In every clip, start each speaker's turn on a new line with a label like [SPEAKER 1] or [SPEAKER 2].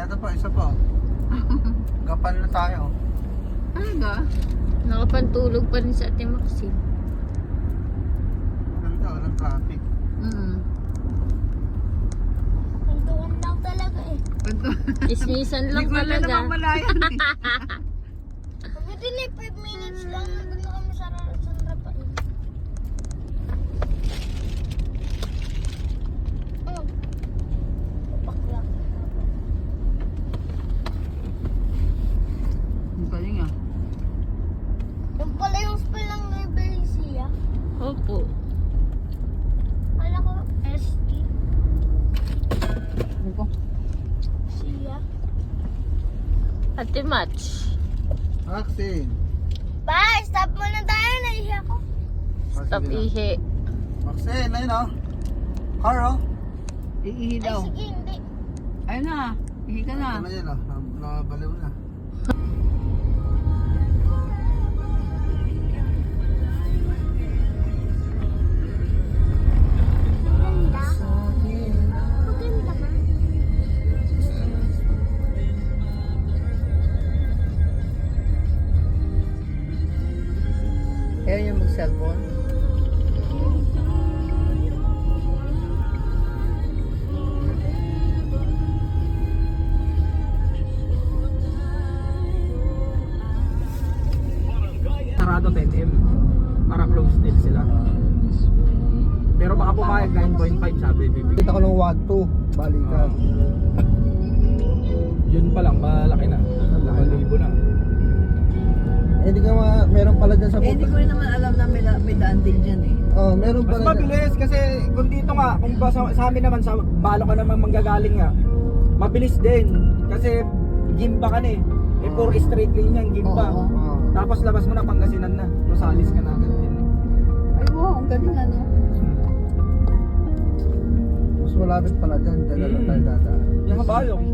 [SPEAKER 1] Ito pa, isa pa. Gapan na tayo.
[SPEAKER 2] Ano ba? Nakapantulog pa rin sa Ate Maxine.
[SPEAKER 1] Maganda, walang traffic.
[SPEAKER 3] Nandoon lang talaga eh.
[SPEAKER 2] Ismisan lang
[SPEAKER 4] Hindi ko na
[SPEAKER 2] talaga.
[SPEAKER 4] naman malayan eh.
[SPEAKER 3] Sabi din eh, 5 minutes lang. Nandun na kami sa harapan. Oh. Bakla.
[SPEAKER 4] Ang galing ah.
[SPEAKER 3] Yung pala yung spell ng Nueva Ecija.
[SPEAKER 2] Opo.
[SPEAKER 3] Kala ko ST.
[SPEAKER 4] Ano ko?
[SPEAKER 3] Sia.
[SPEAKER 2] Ate Match.
[SPEAKER 1] Maxine.
[SPEAKER 3] Pa, stop muna tayo. Nahiya ko.
[SPEAKER 2] Stop ihe.
[SPEAKER 1] Maxine, ayun o. Car o.
[SPEAKER 4] Iihi
[SPEAKER 3] Ay,
[SPEAKER 4] daw.
[SPEAKER 3] sige, hindi.
[SPEAKER 4] Ayun na. Ihi ka na.
[SPEAKER 1] Ano yan o, nakabaliw na.
[SPEAKER 3] Maganda. Maganda ka.
[SPEAKER 4] Ayaw niya mag-cellphone.
[SPEAKER 5] Sarado 10M para close din sila. Pero baka pumayag 9.5 sabi bibig.
[SPEAKER 1] Kita ko ng 1-2, balikan.
[SPEAKER 5] Yun pa lang malaki na. Libo na.
[SPEAKER 1] Eh, di ka meron pala dyan sa
[SPEAKER 4] Eh, hindi ko rin naman alam na may daan din dyan eh.
[SPEAKER 1] Oh, meron
[SPEAKER 5] Mas
[SPEAKER 1] pala dyan.
[SPEAKER 5] mabilis kasi kung dito nga, kung sa amin naman sa balo ka naman manggagaling nga. Mabilis din kasi Gimba ka na eh. Eh puro straight lane yan, Gimba.
[SPEAKER 4] Oo.
[SPEAKER 1] Oh.
[SPEAKER 5] Tapos labas mo na Pangasinan na. Rosales ka na agad din.
[SPEAKER 4] Ay, wow. Ang galing ano.
[SPEAKER 1] Mas malapit pala dyan, dyan na lang tayo dadaan.
[SPEAKER 5] Yung kabayong.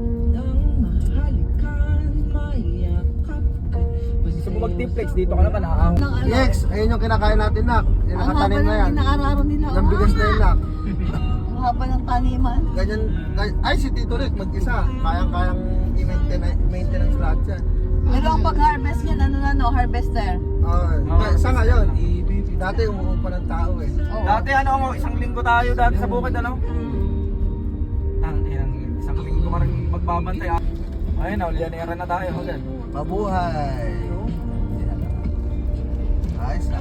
[SPEAKER 5] Gusto mo mag-tiplex dito ka naman aahon.
[SPEAKER 4] Ng ano.
[SPEAKER 1] Yex, ayun yung kinakain natin, Nak. Yung
[SPEAKER 4] Ang haba
[SPEAKER 1] nakatanim na
[SPEAKER 4] ng
[SPEAKER 1] yan.
[SPEAKER 4] inaararo nila.
[SPEAKER 1] Yung bigas na yun, Nak.
[SPEAKER 4] Ang haba ng taniman.
[SPEAKER 1] Ganyan, ay si Tito Rick mag-isa. Kayang-kayang i-maintenance lahat yan.
[SPEAKER 4] Pero ang pag-harvest yan, ano na no? Harvester.
[SPEAKER 1] Sa ngayon, dati umuupa ng tao eh.
[SPEAKER 4] Oo.
[SPEAKER 5] Dati ano ako, isang linggo tayo dati sa bukid ano? Isang linggo ka rin magbabantay. Ayun na, ulianera na tayo. Hugan.
[SPEAKER 1] Mabuhay! Ayos na.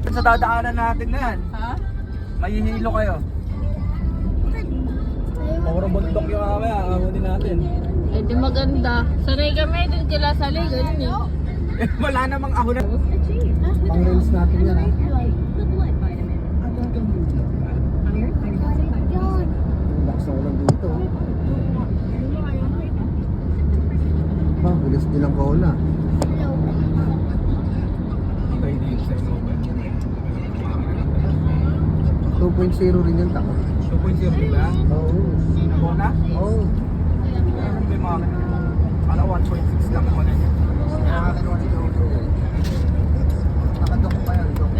[SPEAKER 5] Sa dadaanan natin na yan,
[SPEAKER 4] Ha?
[SPEAKER 5] mahihilo kayo. Puro bundok yung mamaya, amunin natin.
[SPEAKER 2] Eh di maganda. Sanay kami dun kila Salay. Ganun eh.
[SPEAKER 5] Wala namang ahonan.
[SPEAKER 1] Pang reels natin yan ha. Lakas na ulan dito. Ba, bilis din ang kaula.
[SPEAKER 5] Okay, dito sa Innova.
[SPEAKER 1] 2.0 rin yung tako.
[SPEAKER 5] 2.0 ba?
[SPEAKER 1] Oo.
[SPEAKER 5] Ako na?
[SPEAKER 1] Oo.
[SPEAKER 5] Ano ba yung mga Kala 1.6 lang ako na yun.
[SPEAKER 1] Nakakakinuha ni Jojo. Nakadok pa yan, Dok.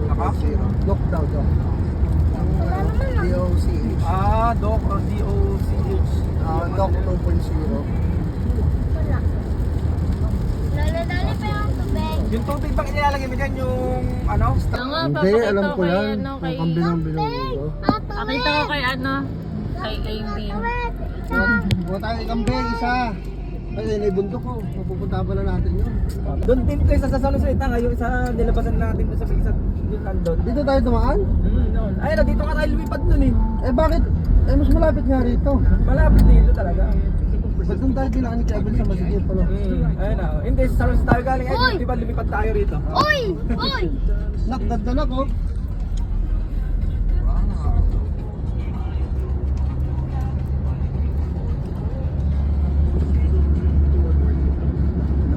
[SPEAKER 5] Naka?
[SPEAKER 1] 2.0. Dok daw, Dok. DOCH.
[SPEAKER 5] Ah, Doc or DOCH.
[SPEAKER 1] Dok 2.0.
[SPEAKER 3] Lalo-lalo pa yung tubig.
[SPEAKER 5] Yung tubig bang inilalagay mo dyan yung ano?
[SPEAKER 2] Nga,
[SPEAKER 1] Hindi,
[SPEAKER 2] papakita
[SPEAKER 1] alam ko
[SPEAKER 2] kay
[SPEAKER 1] yan.
[SPEAKER 2] ano,
[SPEAKER 1] Kung
[SPEAKER 2] kay...
[SPEAKER 1] kambinang binulong ko.
[SPEAKER 2] Pakita ko kay ano, kay Aileen.
[SPEAKER 1] Buka tayo kambing, isa. Kasi naibundok ko. Mapupunta pala natin yun.
[SPEAKER 5] Doon din ko isa sa Salusalita nga, yung isa nilabasan natin doon sa isa yung nandun.
[SPEAKER 1] Dito tayo dumaan?
[SPEAKER 5] Noon. Ay, no, dito ka tayo lumipad nun eh.
[SPEAKER 1] Eh bakit? Eh mas malapit nga rito.
[SPEAKER 5] Malapit dito talaga.
[SPEAKER 1] Ba't doon tayo kailangan ni Kevin sa masigit pala?
[SPEAKER 5] Ayun na. Hindi, sa Salusalita tayo galing.
[SPEAKER 3] Uy!
[SPEAKER 5] Ay, di ba lumipad tayo rito?
[SPEAKER 3] Uy! Uy!
[SPEAKER 1] Nak, ganda na ko.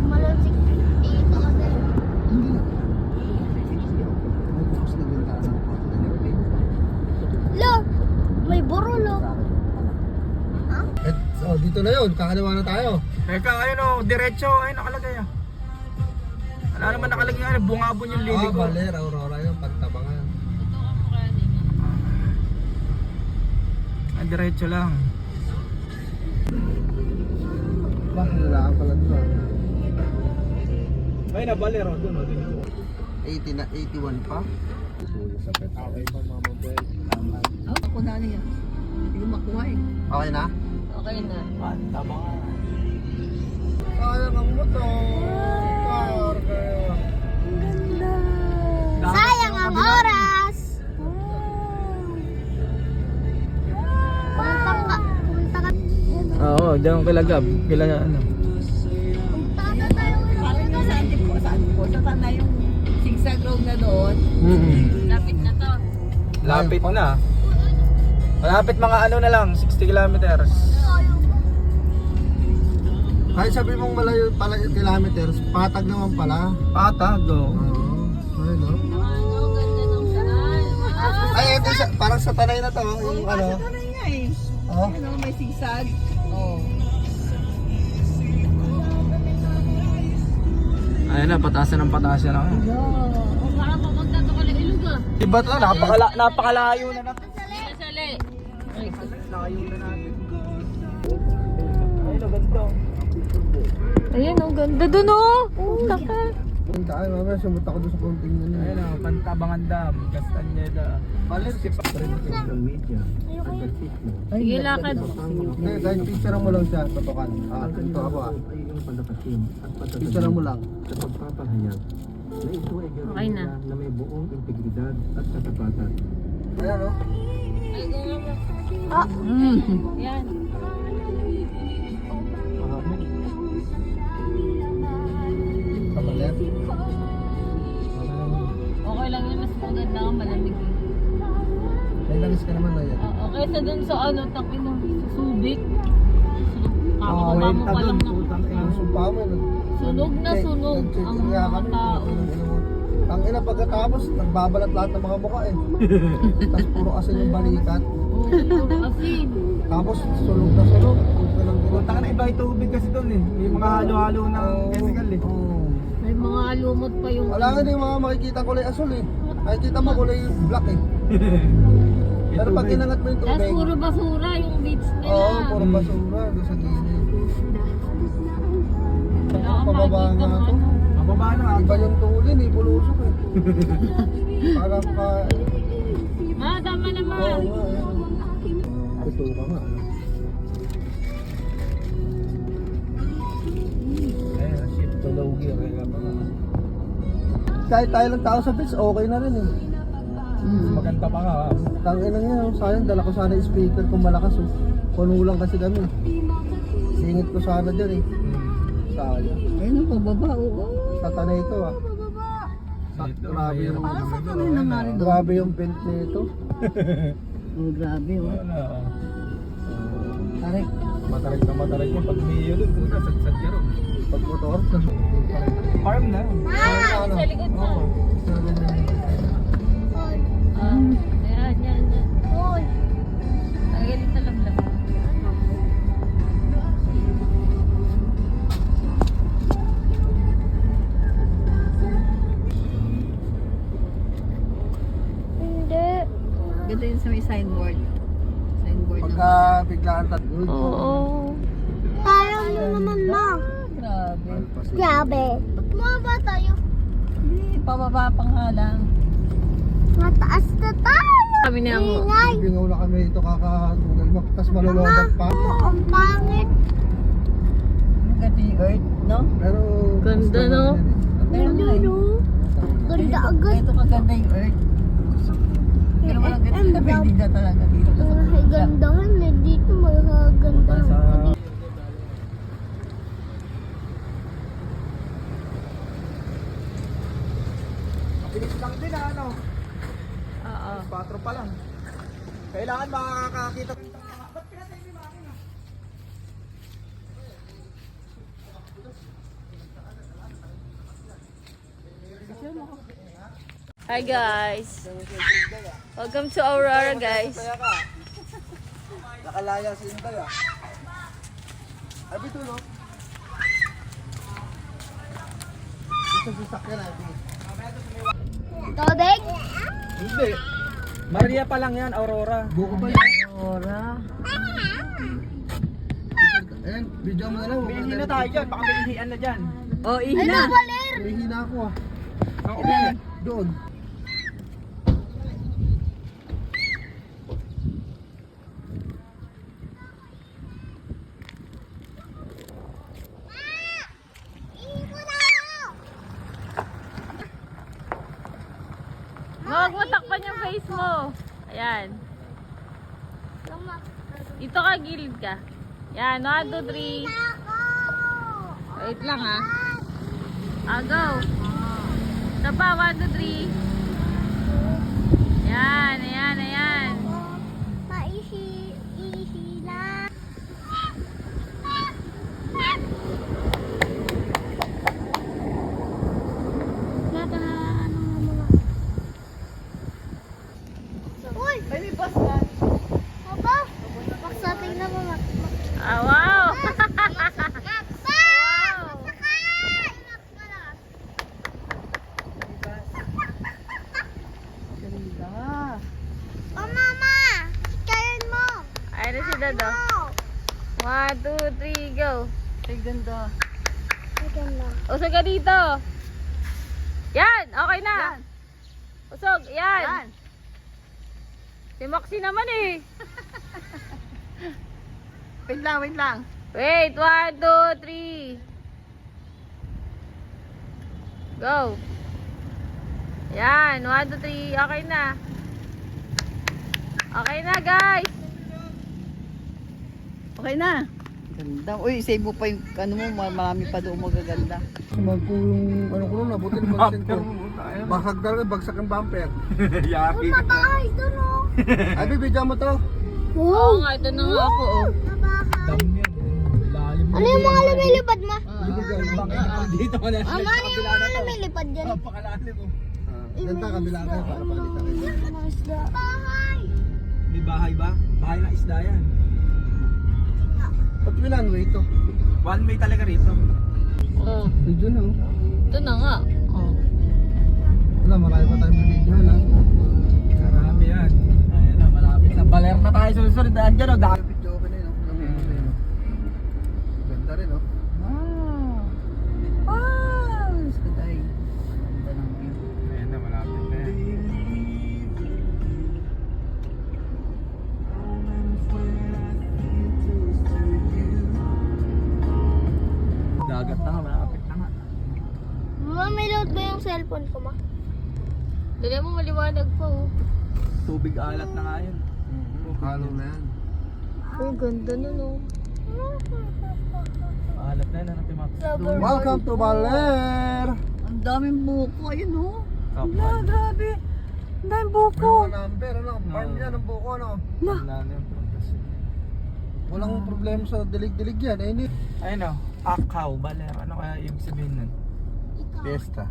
[SPEAKER 3] Malamig dito kasi.
[SPEAKER 1] May bukas na bintana.
[SPEAKER 3] Lo! May buro, lo.
[SPEAKER 1] Dito na yun. Kakaliwa na tayo.
[SPEAKER 5] Teka, ayun o, diretso. Ayun, nakalagay ah. Wala naman nakalagay nga, bungabon yung lili ko.
[SPEAKER 1] Baler, Aurora yun. Pagtabangan.
[SPEAKER 5] Ah, diretso lang.
[SPEAKER 1] Bah, nilalaan pala ito.
[SPEAKER 5] Ay, nabalero doon.
[SPEAKER 1] 80 na, 81 pa. Sa pet. Okay pa mama boy.
[SPEAKER 4] Oh, ako na niya. Hindi ko makuha eh.
[SPEAKER 1] Okay na?
[SPEAKER 2] Okay na.
[SPEAKER 5] Tama ka.
[SPEAKER 1] Sayang ang motor.
[SPEAKER 3] Sayang ang oras. Punta ka.
[SPEAKER 5] Oo, diyan kila Gab. Kila ano.
[SPEAKER 3] Punta na tayo.
[SPEAKER 4] Parang nga sa antipolo. Sa tanda yung zigzag road na doon.
[SPEAKER 2] Lapit na to.
[SPEAKER 5] Lapit na. Malapit mga ano na lang, 60 kilometers.
[SPEAKER 1] Kahit sabi mong malayo pala yung kilometers, patag naman pala.
[SPEAKER 5] Patag,
[SPEAKER 1] Oo. Ayun, no?
[SPEAKER 2] Ano, ganda ng saan.
[SPEAKER 1] Ay, ito parang sa tanay na to. Yung ano.
[SPEAKER 4] Sa tanda nga eh.
[SPEAKER 1] Oh.
[SPEAKER 4] Ano, may zigzag. Oh.
[SPEAKER 5] Ayun na, pataasan ng pataasan ako.
[SPEAKER 2] O baka papunta to ka ilog ah.
[SPEAKER 5] Iba to, napakalayo na natin.
[SPEAKER 2] Sali.
[SPEAKER 5] Layo na natin. Ayun, ganda.
[SPEAKER 2] Ayan oh, ganda dun oh. Taka.
[SPEAKER 1] Punta ay, mamaya sumunta ko doon sa konting yun.
[SPEAKER 5] Ayun o, Pantabangan Dam, Castañeda.
[SPEAKER 1] Palit si pa.
[SPEAKER 2] Sige, lakad.
[SPEAKER 1] Okay, kahit picture mo lang siya, totokan. Ah, ito ako ah. Picture mo lang.
[SPEAKER 6] Sa pagpapahayag na ito ay gawin
[SPEAKER 2] Okay na.
[SPEAKER 6] na may buong integridad at katapatan.
[SPEAKER 1] Ayan, no?
[SPEAKER 2] Ay, gawin mo. Yan.
[SPEAKER 1] Kapalit.
[SPEAKER 2] Okay lang yun, mas maganda ka malamig eh.
[SPEAKER 1] May langis ka naman na yan.
[SPEAKER 2] Okay, sa dun sa ano, takin ng Subic.
[SPEAKER 5] Ah,
[SPEAKER 2] Kakababa mo pa lang ng...
[SPEAKER 1] Ang sumpa mo, no?
[SPEAKER 2] Sunog na sunog ang mga tao.
[SPEAKER 1] Ang ina pagkatapos, nagbabalat lahat ng mga mukha eh. Tapos puro asin yung balikat.
[SPEAKER 2] Oo, puro asin.
[SPEAKER 1] Tapos sunog na sunog.
[SPEAKER 5] Punta ka na iba yung tubig kasi doon eh. Yung mga halo-halo ng chemical eh.
[SPEAKER 2] May mga alumot pa yung...
[SPEAKER 1] Wala nga din mga makikita kulay asul eh. Makikita mo kulay black eh. Pero pag inangat mo yung
[SPEAKER 2] Tapos
[SPEAKER 1] tubig,
[SPEAKER 2] puro basura yung beach nila.
[SPEAKER 1] oo, puro basura doon sa gilid.
[SPEAKER 2] Wala kang
[SPEAKER 1] Pababa
[SPEAKER 2] makikita
[SPEAKER 1] nga
[SPEAKER 2] ng
[SPEAKER 1] to.
[SPEAKER 2] ano.
[SPEAKER 5] Mababa na nga.
[SPEAKER 1] Iba yung tulin eh, bulusok eh. Parang ka...
[SPEAKER 2] Ah, tama
[SPEAKER 1] Oo
[SPEAKER 2] naman.
[SPEAKER 1] nga eh. Ito ka nga.
[SPEAKER 5] Ayun, shift to low gear. Kaya pa nga.
[SPEAKER 1] Kahit tayo lang tao sa beach, okay na rin eh.
[SPEAKER 5] Maganda pa nga.
[SPEAKER 1] Tangina niya, sayang dala ko sana yung speaker kung malakas oh. Puno lang kasi kami. Singit ko sana dyan eh. Sayang.
[SPEAKER 4] Ayun ang pababa, oo.
[SPEAKER 1] Sa tanay ito ah. Grabe yung...
[SPEAKER 4] Parang sa tanay na nga rin doon.
[SPEAKER 1] Grabe yung belt nito.
[SPEAKER 4] Oh, grabe, oh.
[SPEAKER 5] Ano?
[SPEAKER 4] Tarik.
[SPEAKER 5] Matarik yung pag umiyo doon. Puta, sadsad ka ron.
[SPEAKER 1] Pag motor.
[SPEAKER 5] Farm na.
[SPEAKER 1] Ano?
[SPEAKER 2] Sa likod mo.
[SPEAKER 1] Oo.
[SPEAKER 2] Ah, yan, yan, yan.
[SPEAKER 3] Hoy.
[SPEAKER 2] Tagalit na lamlam.
[SPEAKER 3] Hindi.
[SPEAKER 4] Ganda yun sa may signboard. Signboard
[SPEAKER 1] Pagka biglaan tatlo.
[SPEAKER 2] Oo.
[SPEAKER 3] Parang mo naman ma.
[SPEAKER 4] Grabe.
[SPEAKER 3] Grabe. Mababa tayo.
[SPEAKER 4] Hindi, pababa pa nga lang.
[SPEAKER 3] Mataas na tayo.
[SPEAKER 2] Kami na ang...
[SPEAKER 3] Ingay.
[SPEAKER 1] Bingaw na kami ito kaka-google map. Tapos malulobot pa.
[SPEAKER 3] Ang pangit.
[SPEAKER 4] Ang ganda yung earth, no?
[SPEAKER 1] Pero...
[SPEAKER 2] Ganda, no?
[SPEAKER 4] Pero nga eh.
[SPEAKER 3] Ganda agad.
[SPEAKER 4] Ito kaganda yung earth. Pero walang ganda sa Bendida talaga dito sa
[SPEAKER 3] Ang
[SPEAKER 4] probinsya.
[SPEAKER 3] gandahan eh. Dito magaganda.
[SPEAKER 5] Sa... Bilis lang din ano.
[SPEAKER 2] Oo.
[SPEAKER 5] 4 pa lang. Kailangan makakakita. Ba't pinatay mo yung makina?
[SPEAKER 2] Hi guys. Welcome to Aurora guys.
[SPEAKER 1] Kaya ka. Nakalaya si Inday ah. Abi ito no? Ito sasakyan natin.
[SPEAKER 3] Tobek?
[SPEAKER 5] Hindi. Maria pa lang yan, Aurora.
[SPEAKER 1] Buko ba yan?
[SPEAKER 4] Ora.
[SPEAKER 1] Ayan, video mo na lang.
[SPEAKER 5] May ihi na tayo dyan, baka may ihian na dyan.
[SPEAKER 4] Oh,
[SPEAKER 3] Ay,
[SPEAKER 4] ihina.
[SPEAKER 3] Baler!
[SPEAKER 1] May hina ako ah.
[SPEAKER 5] Oo.
[SPEAKER 1] Doon.
[SPEAKER 2] Huwag mo takpan yung face mo. Ayan. Dito ka, gilid ka. Yan, 1, 2, 3. Wait lang ha. Go. Isa pa, 1, 2, 3. Yan, ayan, ayan.
[SPEAKER 3] Maihi lang. Uy!
[SPEAKER 4] Ay, may bus na.
[SPEAKER 3] Papa! Maksating na mama.
[SPEAKER 2] Ah, wow.
[SPEAKER 4] Ganda.
[SPEAKER 3] Oh, mama! Kayan mo!
[SPEAKER 2] Ayan na si Dodo.
[SPEAKER 3] Oh!
[SPEAKER 2] 1, 2, 3, go.
[SPEAKER 4] Ay, ganda.
[SPEAKER 3] Maganda.
[SPEAKER 2] Usog ka dito. Yan, okay na.
[SPEAKER 4] Yan.
[SPEAKER 2] Usog, yan.
[SPEAKER 4] Yan.
[SPEAKER 2] Si Moxie naman eh.
[SPEAKER 4] Wait lang, wait lang.
[SPEAKER 2] Wait, 1, 2, 3. Go. Yan, 1, 2, 3. Okay na. Okay na, guys.
[SPEAKER 4] Okay na. Ganda. Uy, save mo pa yung ano mo, marami pa doon magaganda.
[SPEAKER 1] Magpo yung ano ko nun, abutin mo pansin ko. Basag talaga, bagsak ang bumper.
[SPEAKER 5] Yaki.
[SPEAKER 3] Mabahay doon oh!
[SPEAKER 1] Ay, bibidyan mo to.
[SPEAKER 2] Oo nga, ito na nga ako. Oh.
[SPEAKER 3] Mabahay.
[SPEAKER 5] Dam yan. Lalim
[SPEAKER 3] Ano yung mga lumilipad ma?
[SPEAKER 1] Bibidyan mo.
[SPEAKER 5] Dito ka na.
[SPEAKER 3] Ano yung mga lumilipad dyan?
[SPEAKER 5] Napakalalim mo.
[SPEAKER 1] Ganda, kabila ka para palitan kayo.
[SPEAKER 3] Bahay!
[SPEAKER 5] May bahay ba? Bahay na isda yan.
[SPEAKER 1] Ba't winanway ito?
[SPEAKER 5] One way talaga rito.
[SPEAKER 2] Oh,
[SPEAKER 1] Video na oh.
[SPEAKER 2] ito na nga. Oh.
[SPEAKER 1] Wala, marami pa tayong bibidyohan ha.
[SPEAKER 5] Marami yan. Ayan na, malapit na. Baler na tayo susunod. Daan dyan o. Daan.
[SPEAKER 1] Video ka na yun oh. Ganda rin oh.
[SPEAKER 4] Wow. Wow. Ganda ay. Ganda ng view.
[SPEAKER 5] Ayan na, malapit na yan. Dagat na nga, malapit na nga.
[SPEAKER 3] Mama, may load ba yung cellphone ko ma?
[SPEAKER 2] Dali mo maliwanag pa oh.
[SPEAKER 5] Tubig alat na nga yun.
[SPEAKER 1] Halo na yan.
[SPEAKER 2] Oh, ganda na no.
[SPEAKER 5] Alat na yan, ano Timax?
[SPEAKER 1] Welcome to Baler!
[SPEAKER 4] Ang daming buko. Ayun oh.
[SPEAKER 5] Kapal.
[SPEAKER 4] Wala, grabe. Ang daming
[SPEAKER 1] May
[SPEAKER 4] buko.
[SPEAKER 1] mga number ano, farm yan ang buko ano.
[SPEAKER 5] Wala na yung protasyon.
[SPEAKER 1] Walang problema sa dilig-dilig yan. Eh, hindi.
[SPEAKER 5] Ayun o, Akaw, Baler. Ano kaya ibig sabihin nun?
[SPEAKER 1] Fiesta.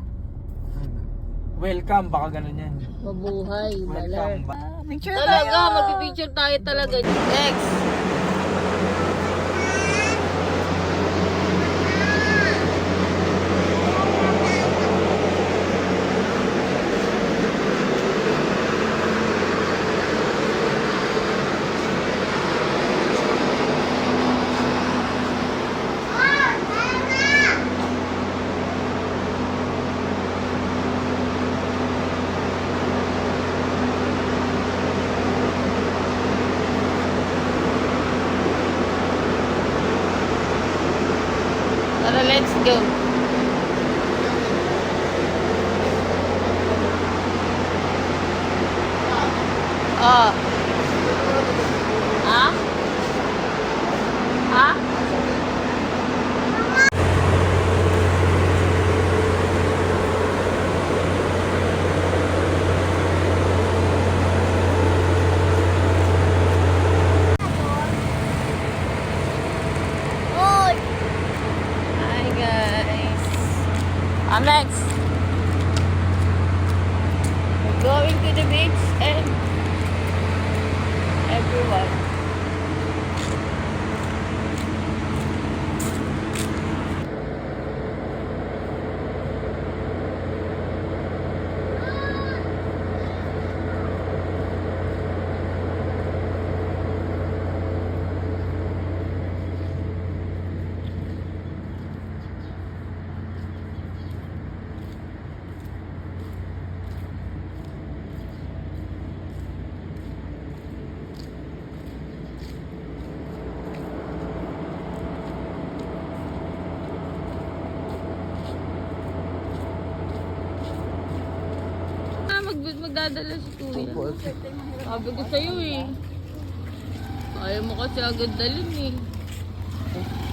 [SPEAKER 5] Welcome, baka ganun yan.
[SPEAKER 2] Mabuhay, baler.
[SPEAKER 5] Welcome ba?
[SPEAKER 4] Picture tayo.
[SPEAKER 2] Talaga, magpipicture tayo talaga. Next. Tara, let's go. Oh. Ha? Ha?
[SPEAKER 3] Oy!
[SPEAKER 2] Hi guys. Next. We're going to the beach and everyone. magdadala si Kuya.
[SPEAKER 1] Opo.
[SPEAKER 2] Sabi ko sa'yo eh. Ayaw mo kasi agad dalhin eh.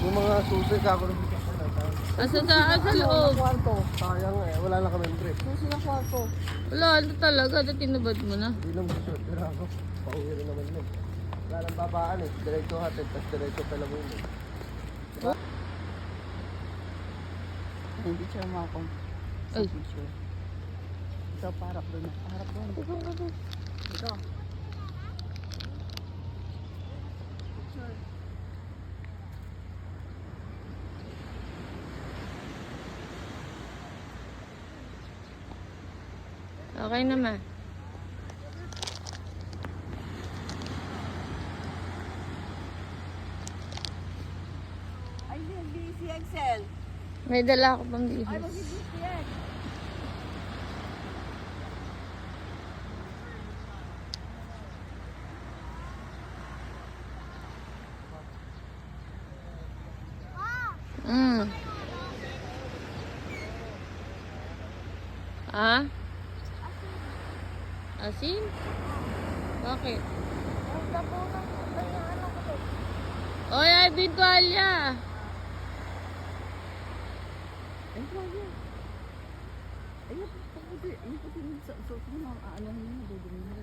[SPEAKER 1] Yung mga susi ka ako nung
[SPEAKER 2] Asa sa loob?
[SPEAKER 1] kwarto. Sayang eh, wala lang kami brief.
[SPEAKER 3] Susi na kwarto.
[SPEAKER 2] Wala, ano talaga? Ito tinubad mo na.
[SPEAKER 1] Hindi lang gusto. Pero ako, pauwi rin naman yun. Wala lang babaan eh. Diretso hatid, tapos diretso talamun eh.
[SPEAKER 4] Hindi siya umakong.
[SPEAKER 2] Ay.
[SPEAKER 4] Picture. Ikaw parap doon. Parap doon. Ikaw.
[SPEAKER 2] Okay naman.
[SPEAKER 4] Ay, hindi si Excel.
[SPEAKER 2] May dala ako pang bihis.
[SPEAKER 4] Magbibis yan.
[SPEAKER 2] Mm. Ah? Asin? Bakit?
[SPEAKER 3] Ang tapunan ko ba yung ano ko?
[SPEAKER 2] Oy, ay bintwalya.
[SPEAKER 4] Ay, wala. Ay, pagputi. Ay, pagputi. Suot mo na. Ano mo, dudumi mo.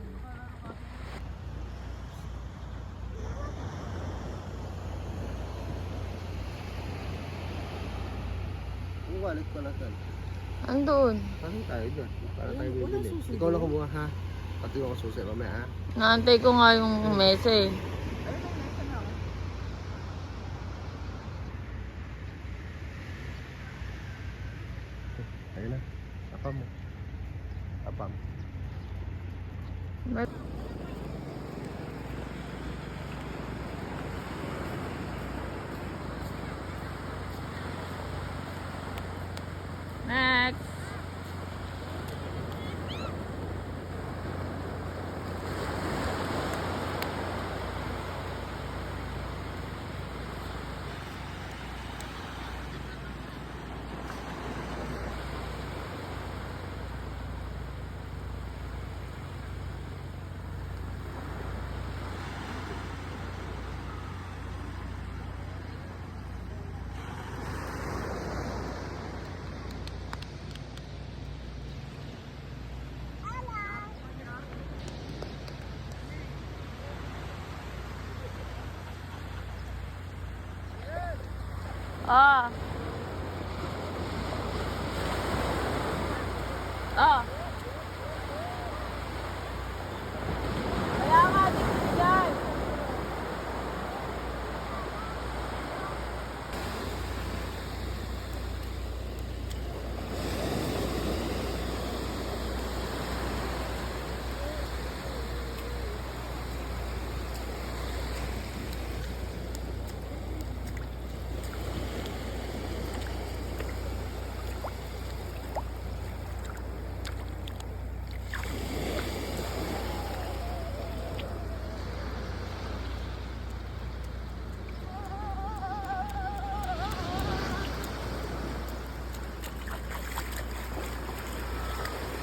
[SPEAKER 1] Yung wallet ko lang saan.
[SPEAKER 2] Andun.
[SPEAKER 1] Saan tayo dyan? Para tayo bibili. Ikaw lang kumuha ha. Pati yung susi mamaya ha.
[SPEAKER 2] Naantay ko nga yung mesa eh.
[SPEAKER 1] Ayun na. Apam mo. Apam.
[SPEAKER 2] Next. Ah. Ah. Kaya nga, dito dyan.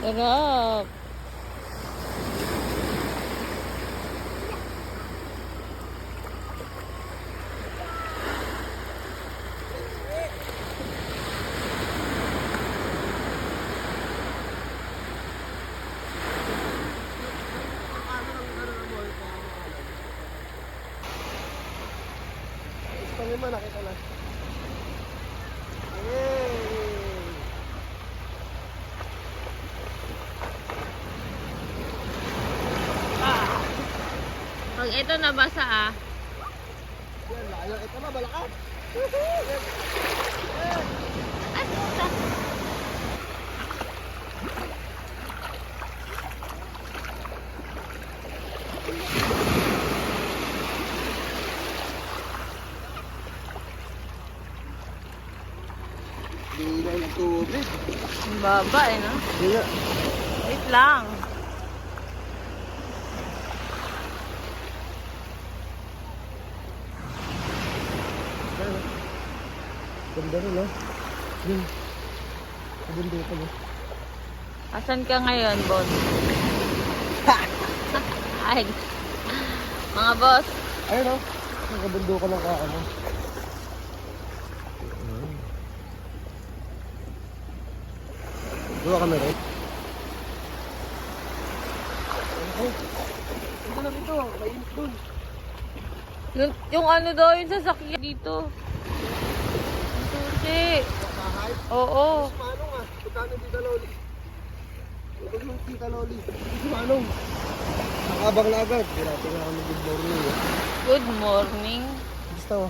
[SPEAKER 2] Sarap.
[SPEAKER 1] Pangin mo, nakita na. Yay!
[SPEAKER 2] Pag ito nabasa ah.
[SPEAKER 1] Yan, layo. Ito na, balakas. Hindi na yung tubig.
[SPEAKER 2] Ang baba eh no?
[SPEAKER 1] Hindi na.
[SPEAKER 2] Wait lang.
[SPEAKER 1] Ganda rin, no? Yun. Sa bundok ko, no?
[SPEAKER 2] Asan ka ngayon, Bon? Ay. Mga boss.
[SPEAKER 1] Ayun o. Nakabundukan ng ano. Dua kami rin. Ito na dito. Mainit dun.
[SPEAKER 2] Yung ano daw, yung sasakyan dito. Ang susi.
[SPEAKER 1] Bahay.
[SPEAKER 2] Oo.
[SPEAKER 1] Manong ah. Pagkano Tita Loli? Ito yung Tita Loli. Manong. Nakabang na agad. Hindi natin nga kami good morning.
[SPEAKER 2] Good morning.
[SPEAKER 1] Gusto mo?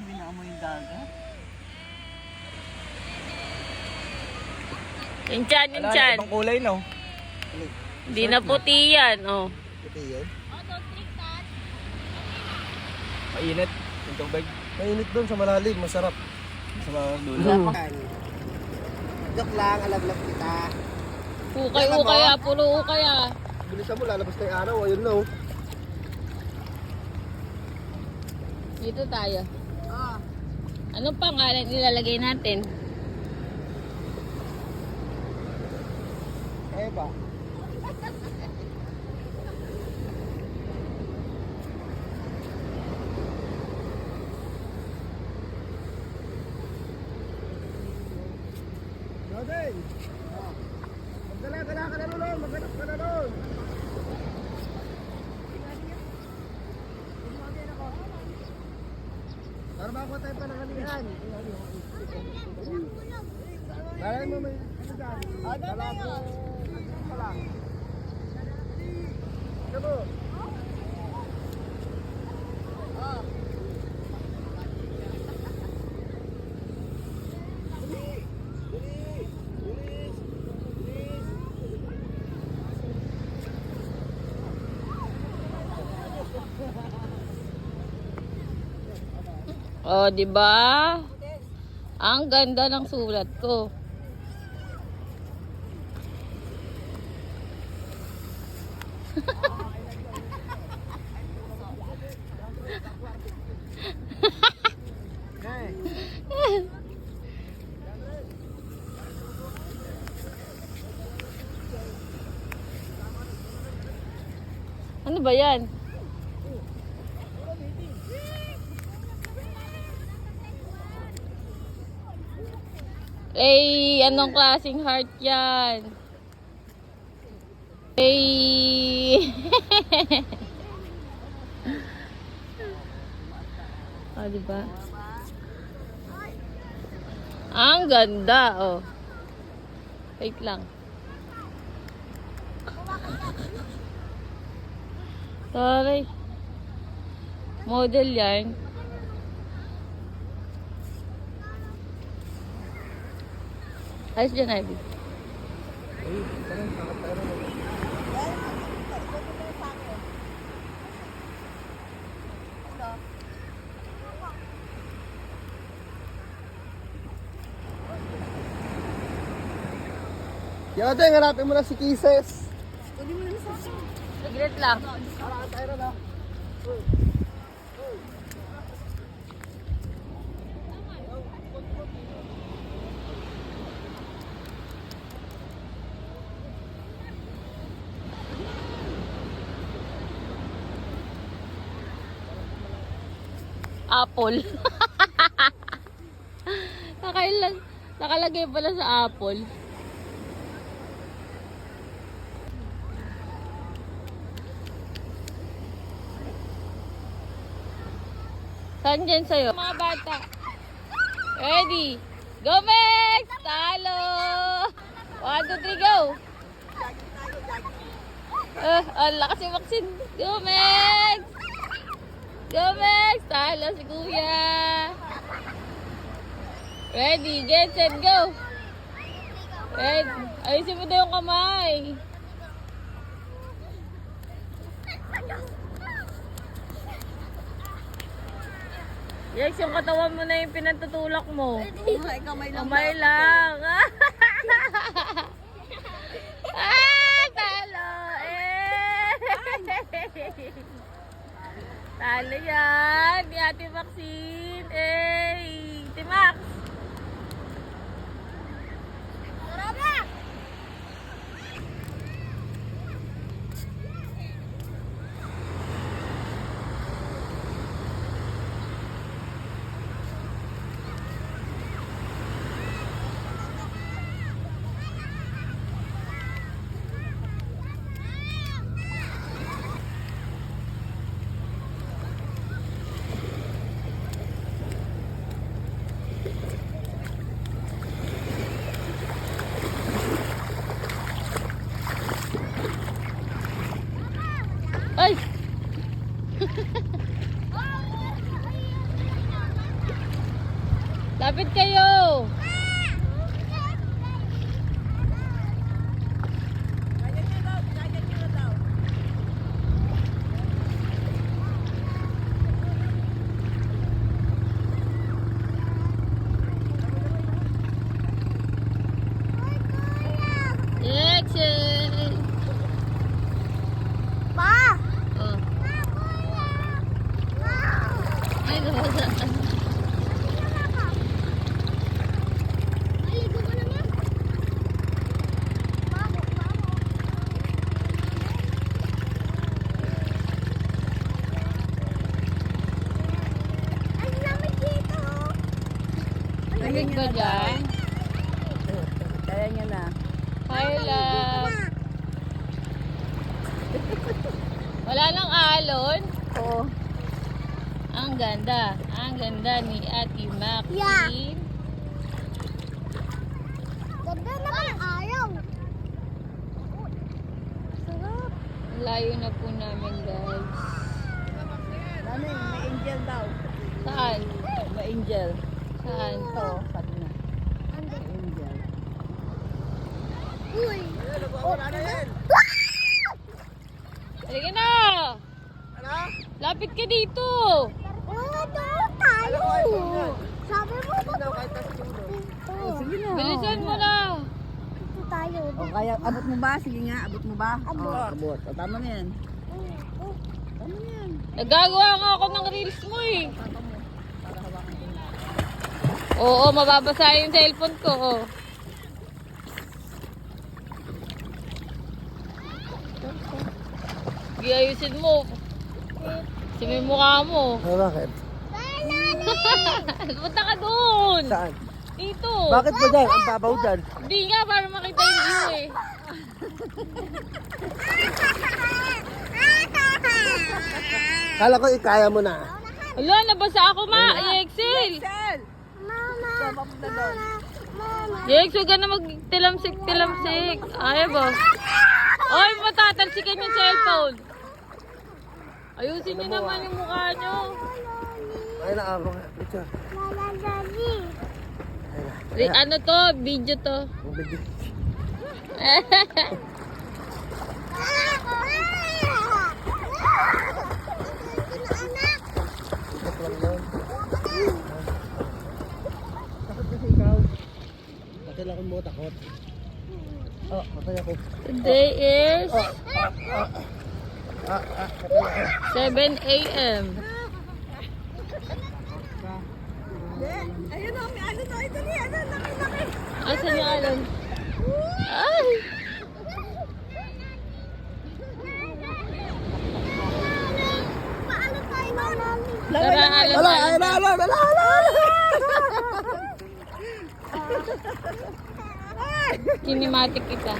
[SPEAKER 4] Hindi na amoy yung dagat.
[SPEAKER 2] Yung tiyan, yung
[SPEAKER 5] Wala,
[SPEAKER 2] tiyan.
[SPEAKER 5] ibang kulay no.
[SPEAKER 2] Hindi na puti yan, oh.
[SPEAKER 1] Puti yan.
[SPEAKER 5] Mainit. Yung tubig.
[SPEAKER 1] Mainit dun sa malalim. Masarap.
[SPEAKER 5] Sa mga dulo.
[SPEAKER 1] Joke lang. Alam kita.
[SPEAKER 2] Ukay-ukay ah, puro ukay ah.
[SPEAKER 1] Bilisan mo. Lalabas na yung araw. Ayun na oh.
[SPEAKER 2] Dito tayo. Anong pangalan nilalagay natin?
[SPEAKER 1] Eba. Rodin! Magdala ka na nun, maghanap ka na nun! Para makuha tayo pa ng kanihan. Lalay mo may ano dyan? Dala ko. Ano lang? Ano mo?
[SPEAKER 2] Oh, di ba? Ang ganda ng sulat ko. Ano ba yan? Eh, anong klaseng heart yan? Eh. Oh, diba? Ang ganda, oh. Wait lang. Sorry. Model yan. Ayos dyan, Ivy.
[SPEAKER 1] Yate, hanapin mo na si Kisses.
[SPEAKER 2] Saglit lang. Apple. Nakalagay pala sa apple. Saan dyan sa'yo? Mga bata. Ready? Go, Max! Talo! 1, 2, 3, go! Ang lakas yung vaccine. Go, Mex! Go, Mex! Talo si Kuya. Ready, get, set, go. Ready. Ayusin mo daw yung kamay. Yex, yung katawan mo na yung pinatutulak mo.
[SPEAKER 4] Ay, kamay lang.
[SPEAKER 2] Kamay lang. Talo! Talo yan. Ni Ate Maxine. Ate Max. Ay! Lapit kayo! Exit!
[SPEAKER 3] Pa!
[SPEAKER 2] Oh. Ay, nabasa.
[SPEAKER 3] Maligo ka naman. Mamo. Ang lamig dito.
[SPEAKER 2] Lamig ba dyan?
[SPEAKER 4] Kaya niya na.
[SPEAKER 2] Hi, love. Wala nang alon.
[SPEAKER 4] Oo.
[SPEAKER 2] Ang ganda. Ang ganda ni Ate Maxine.
[SPEAKER 3] Yeah. Ganda naman araw. Sarap.
[SPEAKER 2] Layo na po namin, guys.
[SPEAKER 4] Ano yun? May angel daw.
[SPEAKER 2] Saan?
[SPEAKER 4] May angel.
[SPEAKER 2] Saan?
[SPEAKER 4] Ito, sabi na. May angel.
[SPEAKER 3] Uy.
[SPEAKER 2] Halika na! Lapit ka dito!
[SPEAKER 3] Doon tayo. Sabi mo ba dito?
[SPEAKER 4] Sige na.
[SPEAKER 2] Bilisan mo na!
[SPEAKER 3] Dito tayo.
[SPEAKER 4] O kaya, abot mo ba? Sige nga, abot mo ba?
[SPEAKER 3] Abot.
[SPEAKER 4] O, abot. O, tama na yan. Tama na yan.
[SPEAKER 2] Nagagawa nga ako ng reels mo eh. Oo, mababasa yung cellphone ko. Oh. Sige, ayusin mo. Kasi may mukha mo.
[SPEAKER 1] Bakit?
[SPEAKER 2] Punta ka doon.
[SPEAKER 1] Saan?
[SPEAKER 2] Dito.
[SPEAKER 1] Bakit ba dyan? Ang babaw dyan.
[SPEAKER 2] Hindi nga, para makita yung view eh.
[SPEAKER 1] Kala ko ikaya mo na.
[SPEAKER 2] Hala, nabasa ako Excel.
[SPEAKER 3] Mama.
[SPEAKER 4] Papunta doon.
[SPEAKER 2] Yex, huwag ka na magtilamsik-tilamsik. Ayaw ba? Oy, matatalsikan yung cellphone. Ayusin niyo naman yung mukha niyo.
[SPEAKER 1] Ay na ako. Picture.
[SPEAKER 2] Ano to? Video to.
[SPEAKER 1] Ang bigay. Bakit lang yun? Takot kasi ikaw. Bakit lang ako mo takot? Oh, patay ako.
[SPEAKER 2] Today is 7 a.m.
[SPEAKER 4] Ayun o, may ano to. Ito niya. Ano, laki-laki.
[SPEAKER 2] Asan yung alam? Ay!
[SPEAKER 3] Paano tayo malalim?
[SPEAKER 2] Tara, alam. Kinematic kita.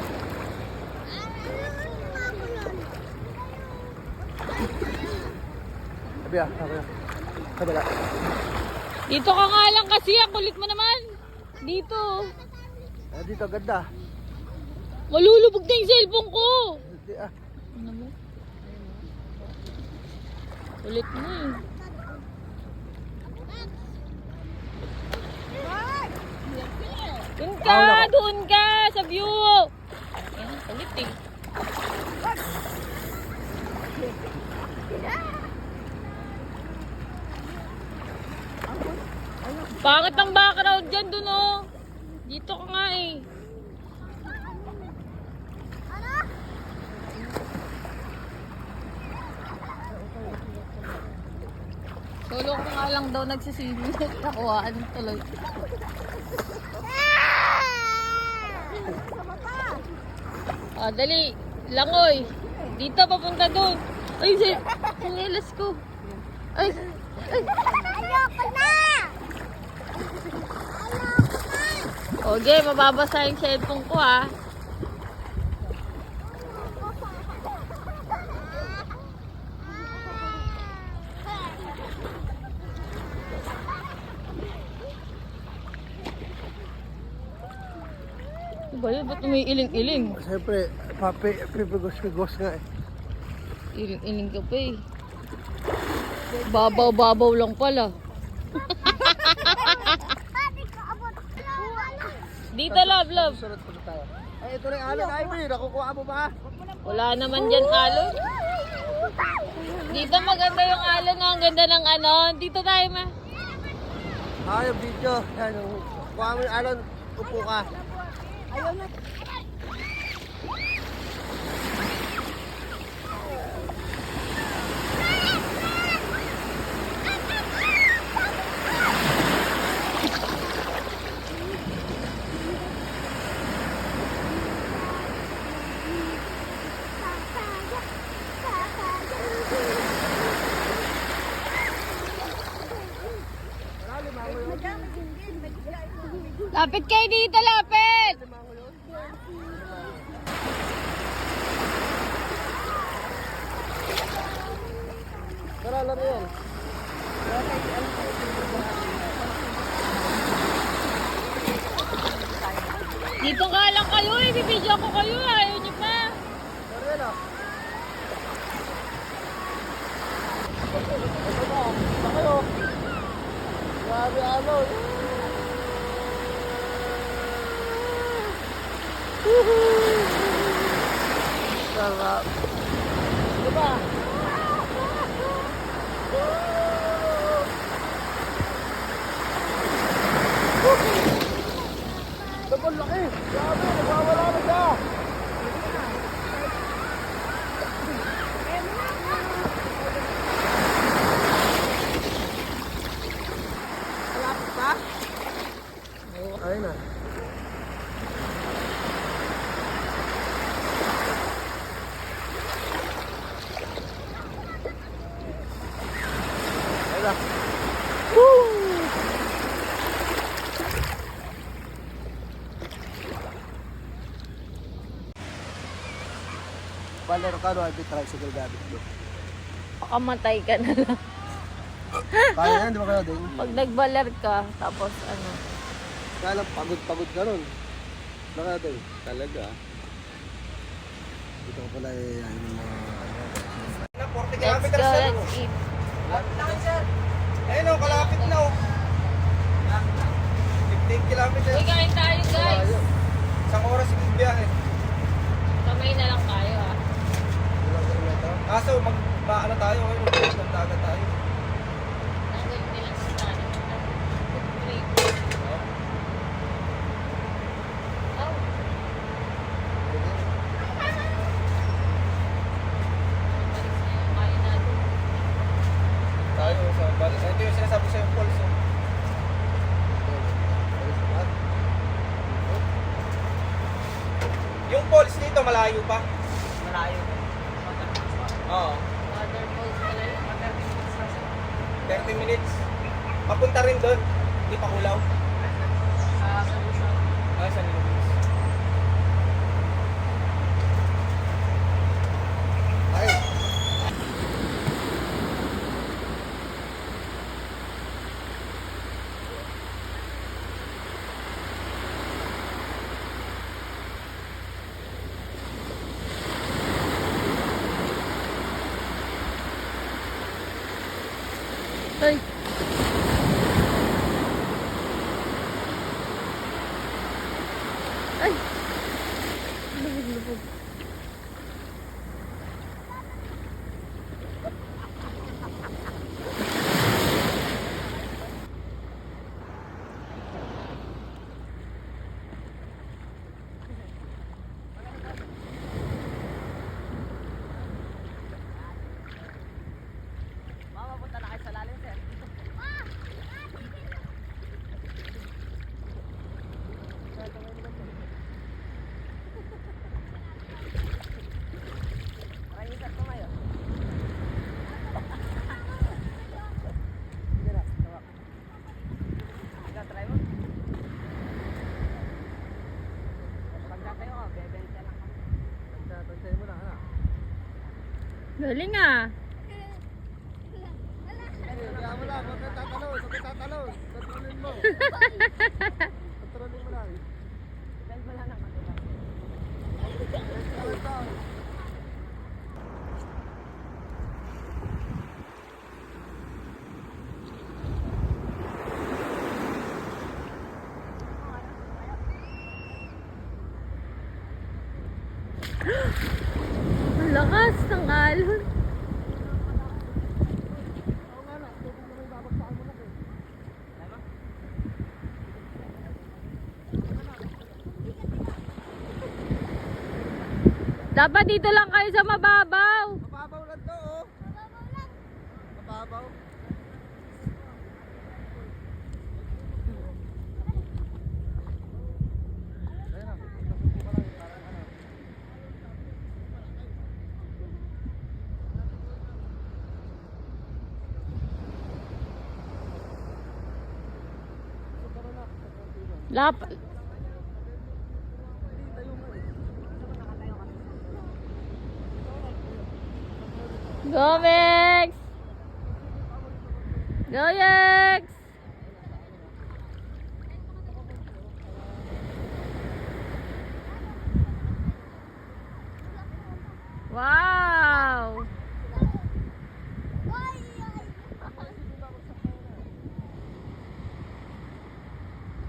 [SPEAKER 1] Sabi ah, sabi ah. Kabila.
[SPEAKER 2] Dito ka nga lang kasi. Ang kulit mo naman. Dito.
[SPEAKER 1] Dito, ganda.
[SPEAKER 2] Malulubog na yung cellphone ko.
[SPEAKER 1] Hindi ah.
[SPEAKER 2] Ano mo? Ulit mo eh. Doon ka! Doon ka! Sa view! Ayan, ulit eh. Pangit ang background dyan dun oh. Dito ka nga eh. Solo ko nga lang daw nagsisili. Nakuhaan tuloy. Ah, dali. Langoy. Dito papunta doon. Ay, sinilas ko. Ay.
[SPEAKER 3] Ayoko na!
[SPEAKER 2] Okay, mababasa yung cellphone ko ha. Ba yun? Ba't umiiling-iling?
[SPEAKER 1] Siyempre, pipigos-pigos nga eh.
[SPEAKER 2] Iling-iling ka pa eh. Babaw-babaw lang pala. Dito, love.
[SPEAKER 1] Sunod pa tayo. Ay, ito na yung alon, Ivy. Nakukuha mo ba?
[SPEAKER 2] Wala naman dyan alon. Dito maganda yung alon. Ang ganda ng ano. Dito tayo ma.
[SPEAKER 1] Yung video. Yan, kuha mo yung alon. Upo ka.
[SPEAKER 4] Ayaw na.
[SPEAKER 2] Lapit kayo dito, lapit!
[SPEAKER 1] Tara, laro yan.
[SPEAKER 2] Dito nga lang kayo eh. Bibidyo ko kayo. Ayaw niyo pa.
[SPEAKER 1] Laro yan ah. Ito kayo. Grabe alon. Sarap. Diba? Dapat laki. Grabe, nagwawala na siya. Malapit pa? Ayun na. Ayun na. Balero ka no, I'll be tricycle gamit mo.
[SPEAKER 2] Pakamatay ka na lang.
[SPEAKER 1] Kaya yan, di ba kaya din?
[SPEAKER 2] Pag nagbalar ka, tapos ano.
[SPEAKER 1] Kaya lang, pagod-pagod ka nun. Baka din. Talaga. Dito ko pala eh, ayun yung mga...
[SPEAKER 5] 40
[SPEAKER 2] Let's
[SPEAKER 5] kilometers
[SPEAKER 2] go,
[SPEAKER 5] na.
[SPEAKER 2] let's eat.
[SPEAKER 5] Ayun o, kalapit na o. 15 kilometers.
[SPEAKER 2] Uy, kain tayo guys.
[SPEAKER 5] Isang oras yung biyahe.
[SPEAKER 2] Kamay na lang tayo ha.
[SPEAKER 1] Ilang kilometro?
[SPEAKER 5] Kaso magbaano tayo ngayon, magdagat tayo.
[SPEAKER 2] Nandun nilang sa tayo. Break. Oh. Balik na yung kain natin.
[SPEAKER 5] Tayo sa balik. Ito yung sinasabi sa yung pulse. Yung pulse dito malayo pa. Malayo. Oo.
[SPEAKER 2] Waterfalls pala yun.
[SPEAKER 5] 30 minutes. Papunta rin doon. Hindi pa kulaw. Sa Lubis.
[SPEAKER 1] Ay!
[SPEAKER 2] Ay. Ay. Lubog. Galing ah.
[SPEAKER 1] Kaya mo lang, huwag kang tatalon, huwag kang tatalon. Kontrolin mo. Kontrolin mo lang.
[SPEAKER 2] Ang lakas ng alon. Dapat dito lang kayo sa mababaw.
[SPEAKER 1] Mababaw lang to, oh. Mababaw. Ayun na, tapusin ko lang, parang ano.
[SPEAKER 2] Lap. Go, Mex! Go, Yex! Wow!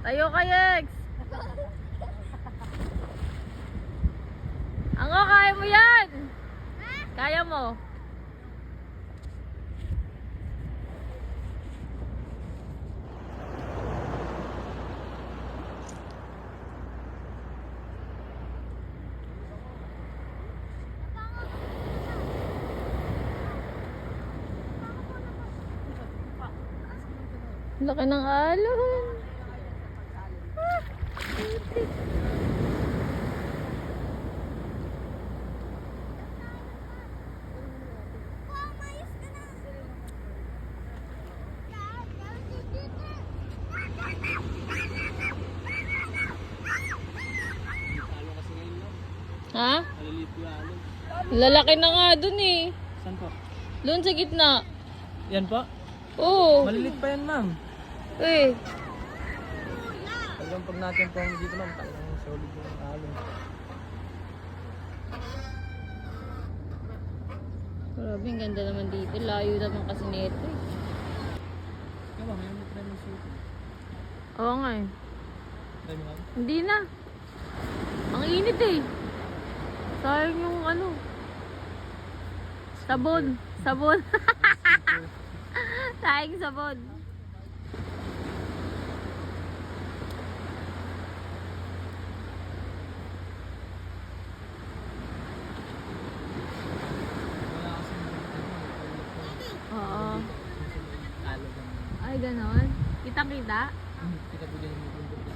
[SPEAKER 2] Tayo ka, Yex! Ango, kaya mo yan! Kaya mo! Laki ng alon. Ha? Lalaki na nga dun eh.
[SPEAKER 5] Saan po?
[SPEAKER 2] Doon sa gitna.
[SPEAKER 5] Yan po?
[SPEAKER 2] Oo.
[SPEAKER 5] Malilit pa yan, ma'am.
[SPEAKER 2] Eh.
[SPEAKER 5] Hanggang pag natin po dito, ma'am, talagang solid yung alon.
[SPEAKER 2] Grabe, ang ganda naman dito. Layo naman kasi nito eh.
[SPEAKER 5] Kaya ngayon mo try mag-shoot.
[SPEAKER 2] Oo nga eh.
[SPEAKER 5] Try mo nga.
[SPEAKER 2] Hindi na. Ang init eh. Sayang yung ano. Sabon. Sabon. Sayang sabon. Oo. Ay, ganon. Kita-kita?
[SPEAKER 5] Kita po din yung bundok.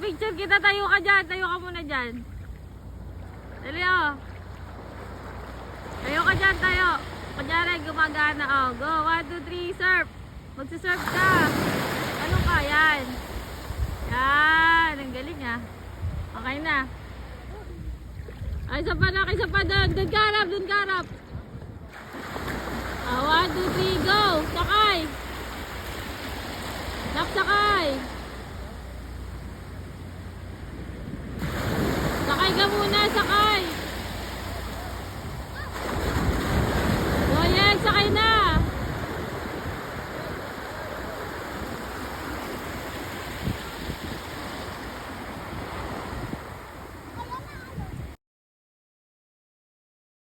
[SPEAKER 2] Picture kita, tayo ka dyan. Tayo ka muna dyan. Dali oh. Tayo ka dyan, tayo. Kunyari, gumagana oh. Go, 1, 2, 3, surf. Magsisurf ka. Ano ka? Yan. Yan. Ang galing ah. Okay na. Ay, isa pa na, isa pa doon. Doon ka harap, doon ka harap. 1, 2, 3, go. Sakay. Sakay. Sakay ka muna, sakay.